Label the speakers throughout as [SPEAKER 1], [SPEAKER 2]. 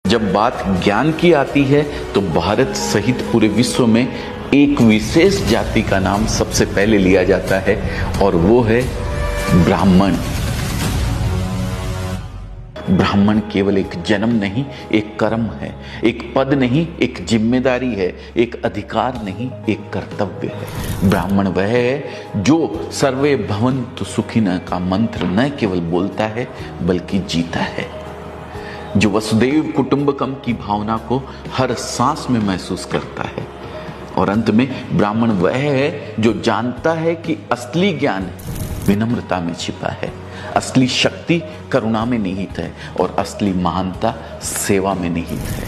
[SPEAKER 1] जब बात ज्ञान की आती है तो भारत सहित पूरे विश्व में एक विशेष जाति का नाम सबसे पहले लिया जाता है और वो है ब्राह्मण। ब्राह्मण केवल एक जन्म नहीं, एक कर्म है, एक पद नहीं, एक जिम्मेदारी है, एक अधिकार नहीं, एक कर्तव्य है। ब्राह्मण वह है जो सर्वे भवन्तु सुखिनः का मंत्र न केवल बोलता है बल्कि जीता है, जो वसुदेव कुटुंबकम की भावना को हर सांस में महसूस करता है। और अंत में ब्राह्मण वह है जो जानता है कि असली ज्ञान विनम्रता में छिपा है, असली शक्ति करुणा में निहित है और असली महानता सेवा में निहित है।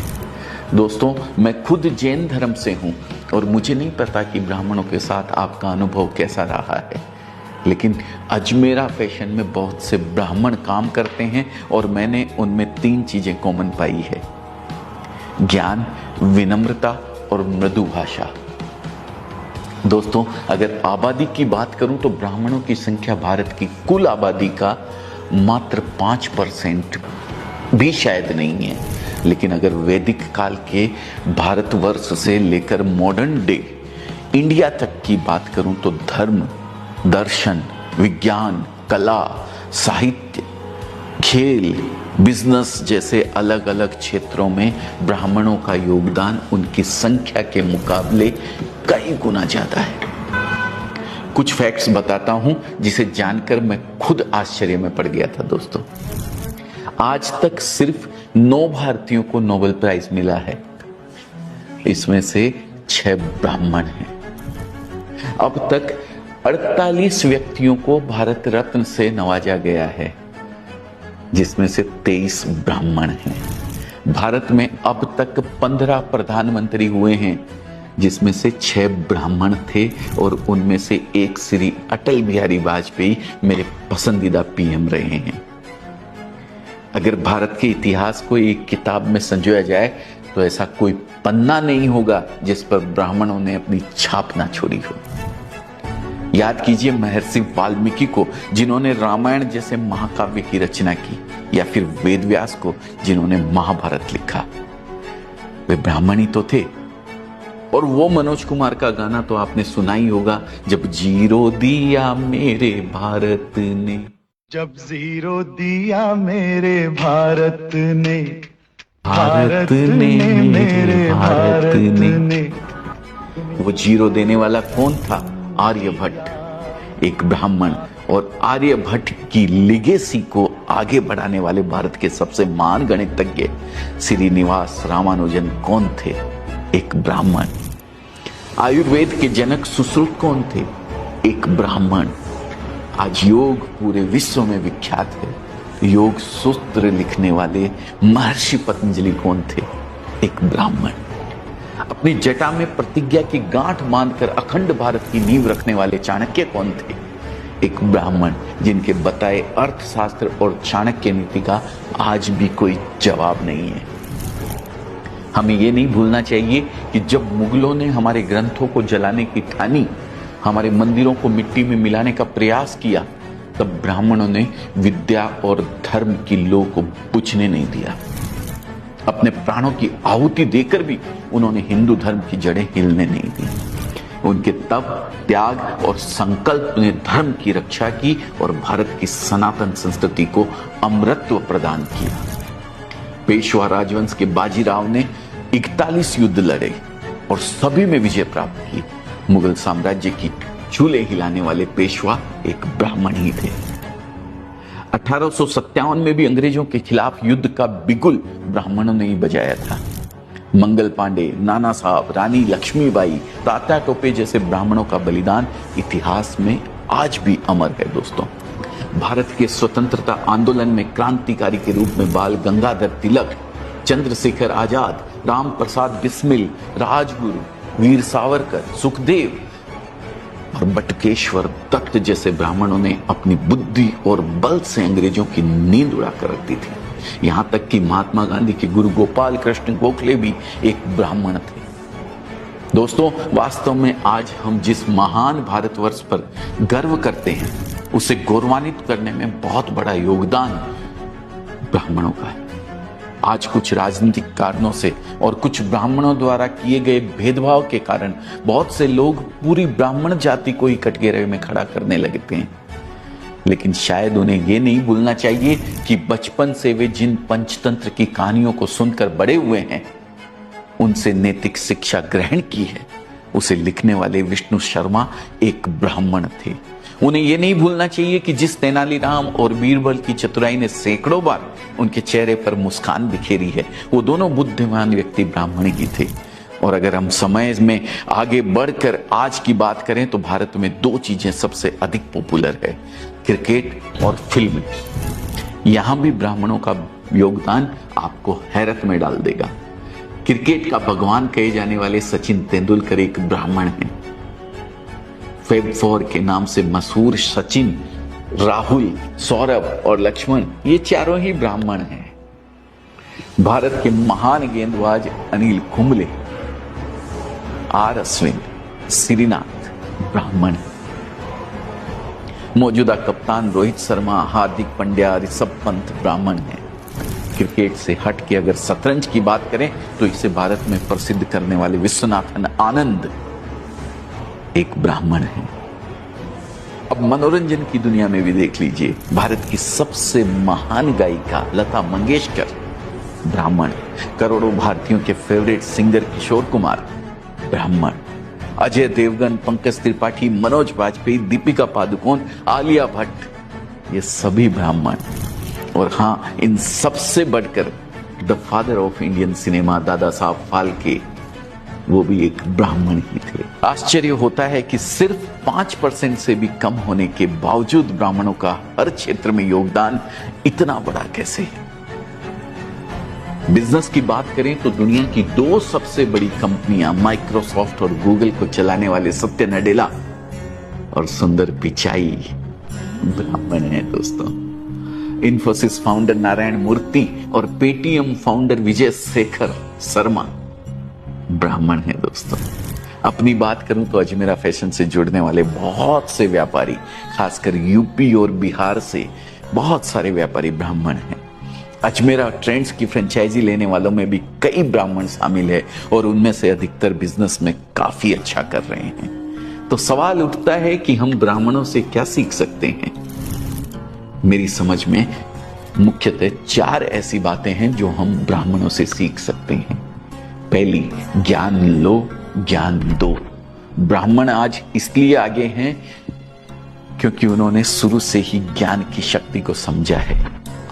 [SPEAKER 1] दोस्तों, मैं खुद जैन धर्म से हूं और मुझे नहीं पता कि ब्राह्मणों के साथ आपका अनुभव कैसा रहा है, लेकिन अजमेरा फैशन में बहुत से ब्राह्मण काम करते हैं और मैंने उनमें 3 चीजें कॉमन पाई है: ज्ञान, विनम्रता और मृदु भाषा। दोस्तों, अगर आबादी की बात करूं तो ब्राह्मणों की संख्या भारत की कुल आबादी का मात्र 5% भी शायद नहीं है। लेकिन अगर वैदिक काल के भारतवर्ष से लेकर मॉडर्न डे इंडिया तक की बात करूं तो धर्म, दर्शन, विज्ञान, कला, साहित्य, खेल, बिजनेस जैसे अलग अलग क्षेत्रों में ब्राह्मणों का योगदान उनकी संख्या के मुकाबले कई गुना ज्यादा है। कुछ फैक्ट्स बताता हूं जिसे जानकर मैं खुद आश्चर्य में पड़ गया था। दोस्तों, आज तक सिर्फ 9 भारतीयों को नोबेल प्राइज मिला है, इसमें से 6 ब्राह्मण हैं। अब तक 48 व्यक्तियों को भारत रत्न से नवाजा गया है, जिसमें से 23 ब्राह्मण हैं। भारत में अब तक 15 प्रधानमंत्री हुए हैं, जिसमें से 6 ब्राह्मण थे और उनमें से एक श्री अटल बिहारी वाजपेयी मेरे पसंदीदा पीएम रहे हैं। अगर भारत के इतिहास को एक किताब में संजोया जाए तो ऐसा कोई पन्ना नहीं होगा जिस पर ब्राह्मणों ने अपनी छाप ना छोड़ी हो। याद कीजिए महर्षि वाल्मीकि को, जिन्होंने रामायण जैसे महाकाव्य की रचना की, या फिर वेद व्यास को, जिन्होंने महाभारत लिखा। वे ब्राह्मण ही तो थे। और वो मनोज कुमार का गाना तो आपने सुना ही होगा, जब जीरो दिया मेरे भारत ने,
[SPEAKER 2] जब जीरो दिया मेरे भारत ने,
[SPEAKER 1] भारत ने मेरे भारत ने। वो जीरो देने वाला कौन था? आर्यभट्ट, एक ब्राह्मण। और आर्यभट्ट की लिगेसी को आगे बढ़ाने वाले भारत के सबसे महान गणितज्ञ श्रीनिवास रामानुजन कौन थे? एक ब्राह्मण। आयुर्वेद के जनक सुश्रुत कौन थे? एक ब्राह्मण। आज योग पूरे विश्व में विख्यात है। योग सूत्र लिखने वाले महर्षि पतंजलि कौन थे? एक ब्राह्मण। अपनी जटा में प्रतिज्ञा की गांठ बांधकर अखंड भारत की नींव रखने वाले चाणक्य कौन थे? एक ब्राह्मण, जिनके बताए अर्थशास्त्र और चाणक्य नीति का आज भी कोई जवाब नहीं है। हमें यह नहीं भूलना चाहिए कि जब मुगलों ने हमारे ग्रंथों को जलाने की ठानी, हमारे मंदिरों को मिट्टी में मिलाने का प्रयास किया, तब ब्राह्मणों ने विद्या और धर्म की लौ को बुझने नहीं दिया। अपने प्राणों की आहुति देकर भी उन्होंने हिंदू धर्म की जड़ें हिलने नहीं दी। उनके तप, त्याग और संकल्प ने धर्म की रक्षा की और भारत की सनातन संस्कृति को अमरत्व प्रदान किया। पेशवा राजवंश के बाजीराव ने 41 युद्ध लड़े और सभी में विजय प्राप्त की। मुगल साम्राज्य की चूल्हे हिलाने वाले पेशवा एक ब्राह्मण ही थे। 1857 में भी अंग्रेजों के खिलाफ युद्ध का बिगुल ब्राह्मणों ने ही बजाया था। मंगल पांडे, नाना साहब, रानी लक्ष्मीबाई, तात्या टोपे जैसे ब्राह्मणों का बलिदान इतिहास में आज भी अमर है। दोस्तों, भारत के स्वतंत्रता आंदोलन में क्रांतिकारी के रूप में बाल गंगाधर तिलक, चंद्रशेखर आजाद, राम प्रसाद बिस्मिल, राजगुरु, वीर सावरकर, सुखदेव और बटुकेश्वर दत्त जैसे ब्राह्मणों ने अपनी बुद्धि और बल से अंग्रेजों की नींद उड़ाकर रख दी थी। यहां तक कि महात्मा गांधी के गुरु गोपाल कृष्ण गोखले भी एक ब्राह्मण थे। दोस्तों, वास्तव में आज हम जिस महान भारतवर्ष पर गर्व करते हैं, उसे गौरवान्वित करने में बहुत बड़ा योगदान ब्राह्मणों का है। आज कुछ राजनीतिक कारणों से और कुछ ब्राह्मणों द्वारा किए गए भेदभाव के कारण बहुत से लोग पूरी ब्राह्मण जाति को ही कटघरे में खड़ा करने लगते हैं। लेकिन शायद उन्हें यह नहीं भूलना चाहिए कि बचपन से वे जिन पंचतंत्र की कहानियों को सुनकर बड़े हुए हैं, उनसे नैतिक शिक्षा ग्रहण की है, उसे लिखने वाले विष्णु शर्मा एक ब्राह्मण थे। उन्हें यह नहीं भूलना चाहिए कि जिस तेनालीराम और बीरबल की चतुराई ने सैकड़ों बार उनके चेहरे पर मुस्कान बिखेरी है, वो दोनों बुद्धिमान व्यक्ति ब्राह्मण ही थे। और अगर हम समय में आगे बढ़कर आज की बात करें तो भारत में दो चीजें सबसे अधिक पॉपुलर है, क्रिकेट और फिल्म। यहां भी ब्राह्मणों का योगदान आपको हैरत में डाल देगा। क्रिकेट का भगवान कहे जाने वाले सचिन तेंदुलकर एक ब्राह्मण हैं। फैब फोर के नाम से मशहूर सचिन, राहुल, सौरभ और लक्ष्मण, ये चारों ही ब्राह्मण हैं। भारत के महान गेंदबाज अनिल कुंबले, आर अश्विन, श्रीनाथ ब्राह्मण हैं। मौजूदा कप्तान रोहित शर्मा, हार्दिक पांड्या, ऋषभ पंत ब्राह्मण हैं। क्रिकेट से हट के अगर शतरंज की बात करें तो इसे भारत में प्रसिद्ध करने वाले विश्वनाथन आनंद एक ब्राह्मण है। अब मनोरंजन की दुनिया में भी देख लीजिए, भारत की सबसे महान गायिका लता मंगेशकर ब्राह्मण, करोड़ों भारतीयों के फेवरेट सिंगर किशोर कुमार ब्राह्मण, अजय देवगन, पंकज त्रिपाठी, मनोज वाजपेयी, दीपिका पादुकोण, आलिया भट्ट, ये सभी ब्राह्मण। और हाँ, इन सबसे बढ़कर the father of Indian cinema Dada Saheb Phalke, वो भी एक ब्राह्मण ही थे। आश्चर्य होता है कि सिर्फ 5% से भी कम होने के बावजूद ब्राह्मणों का हर क्षेत्र में योगदान इतना बड़ा कैसे है। बिजनेस की बात करें तो दुनिया की दो सबसे बड़ी कंपनियां माइक्रोसॉफ्ट और गूगल को चलाने वाले सत्य नडेला और सुंदर पिचाई ब्राह्मण हैं दोस्तों। इन्फोसिस फाउंडर नारायण मूर्ति और पेटीएम फाउंडर विजय शेखर शर्मा ब्राह्मण है दोस्तों। अपनी बात करूं तो अजमेरा फैशन से जुड़ने वाले बहुत से व्यापारी, खासकर यूपी और बिहार से बहुत सारे व्यापारी ब्राह्मण हैं। अजमेरा ट्रेंड्स की फ्रेंचाइजी लेने वालों में भी कई ब्राह्मण शामिल है और उनमें से अधिकतर बिजनेस में काफी अच्छा कर रहे हैं। तो सवाल उठता है कि हम ब्राह्मणों से क्या सीख सकते हैं। मेरी समझ में मुख्यतः 4 ऐसी बातें हैं जो हम ब्राह्मणों से सीख सकते हैं। पहली, ज्ञान लो, ज्ञान दो। ब्राह्मण आज इसलिए आगे हैं क्योंकि उन्होंने शुरू से ही ज्ञान की शक्ति को समझा है।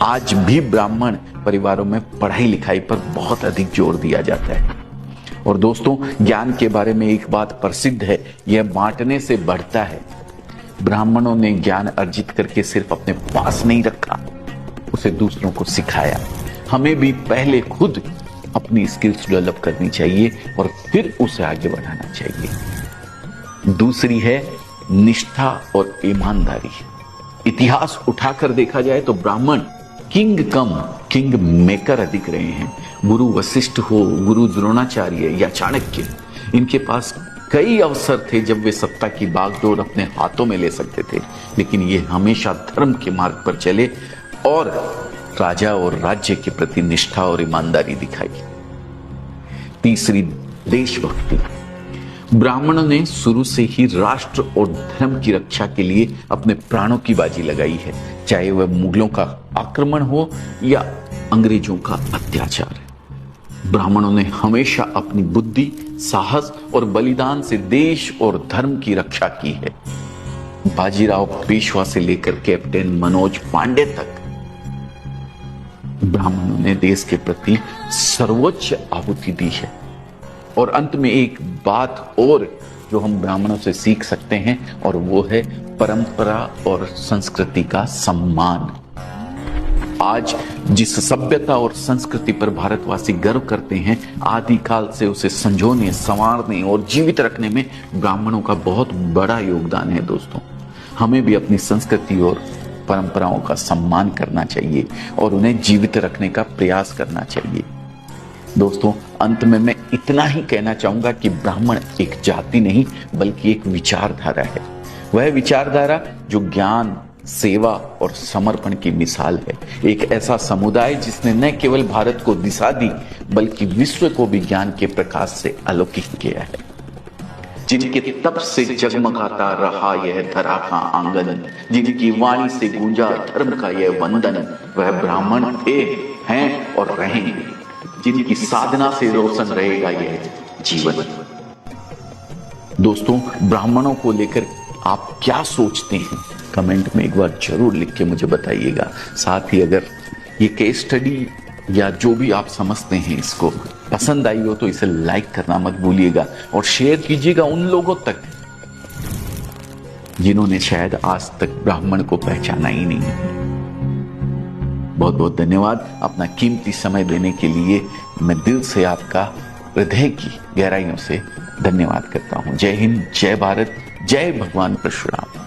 [SPEAKER 1] आज भी ब्राह्मण परिवारों में पढ़ाई लिखाई पर बहुत अधिक जोर दिया जाता है। और दोस्तों, ज्ञान के बारे में एक बात प्रसिद्ध है, यह बांटने से बढ़ता है। ब्राह्मणों ने ज्ञान अर्जित करके सिर्फ अपने पास नहीं रखा, उसे दूसरों को सिखाया। हमें भी पहले खुद अपनी स्किल्स डेवलप करनी चाहिए और फिर उसे आगे बढ़ाना चाहिए। दूसरी है निष्ठा और ईमानदारी। इतिहास उठाकर देखा जाए तो ब्राह्मण किंग कम किंग मेकर अधिक रहे हैं। गुरु वशिष्ठ हो, गुरु द्रोणाचार्य या चाणक्य, इनके पास कई अवसर थे जब वे सत्ता की बागडोर अपने हाथों में ले सकते थे, लेकिन ये हमेशा धर्म के मार्ग पर चले और राजा और राज्य के प्रति निष्ठा और ईमानदारी दिखाई। तीसरी, देशभक्ति। ब्राह्मणों ने शुरू से ही राष्ट्र और धर्म की रक्षा के लिए अपने प्राणों की बाजी लगाई है, चाहे वह मुगलों का आक्रमण हो या अंग्रेजों का अत्याचार। ब्राह्मणों ने हमेशा अपनी बुद्धि, साहस और बलिदान से देश और धर्म की रक्षा की है। बाजीराव पेशवा से लेकर कैप्टन मनोज पांडे तक ब्राह्मणों ने देश के प्रति सर्वोच्च आहुति दी है। और अंत में एक बात और जो हम ब्राह्मणों से सीख सकते हैं, और वो है परंपरा और संस्कृति का सम्मान। आज जिस सभ्यता और संस्कृति पर भारतवासी गर्व करते हैं, आदिकाल से उसे संजोने, संवारने और जीवित रखने में ब्राह्मणों का बहुत बड़ा योगदान है दोस्तों। हमें भी अपनी संस्कृति और परंपराओं का सम्मान करना चाहिए और उन्हें जीवित रखने का प्रयास करना चाहिए। दोस्तों, अंत में मैं इतना ही कहना चाहूंगा कि ब्राह्मण एक जाति नहीं बल्कि एक विचारधारा है। वह विचारधारा जो ज्ञान, सेवा और समर्पण की मिसाल है। एक ऐसा समुदाय जिसने न केवल भारत को दिशा दी बल्कि विश्व को भी ज्ञान के प्रकाश से अलौकिक किया है। जिनके तप से जगमगाता रहा यह धरा का आंगन, जिनकी वाणी से गूंजा धर्म का यह वंदन, वह ब्राह्मण थे, हैं और रहेंगे, जिनकी साधना से रोशन रहेगा यह जीवन। दोस्तों, ब्राह्मणों को लेकर आप क्या सोचते हैं? कमेंट में एक बार जरूर लिख के मुझे बताइएगा। साथ ही अगर ये केस स्टडी या जो भी आप समझते हैं इसको पसंद आई हो तो इसे लाइक करना मत भूलिएगा और शेयर कीजिएगा उन लोगों तक जिन्होंने शायद आज तक ब्राह्मण को पहचाना ही नहीं। बहुत बहुत धन्यवाद अपना कीमती समय देने के लिए। मैं दिल से आपका हृदय की गहराइयों से धन्यवाद करता हूं। जय हिंद, जय भारत, जय भगवान परशुराम।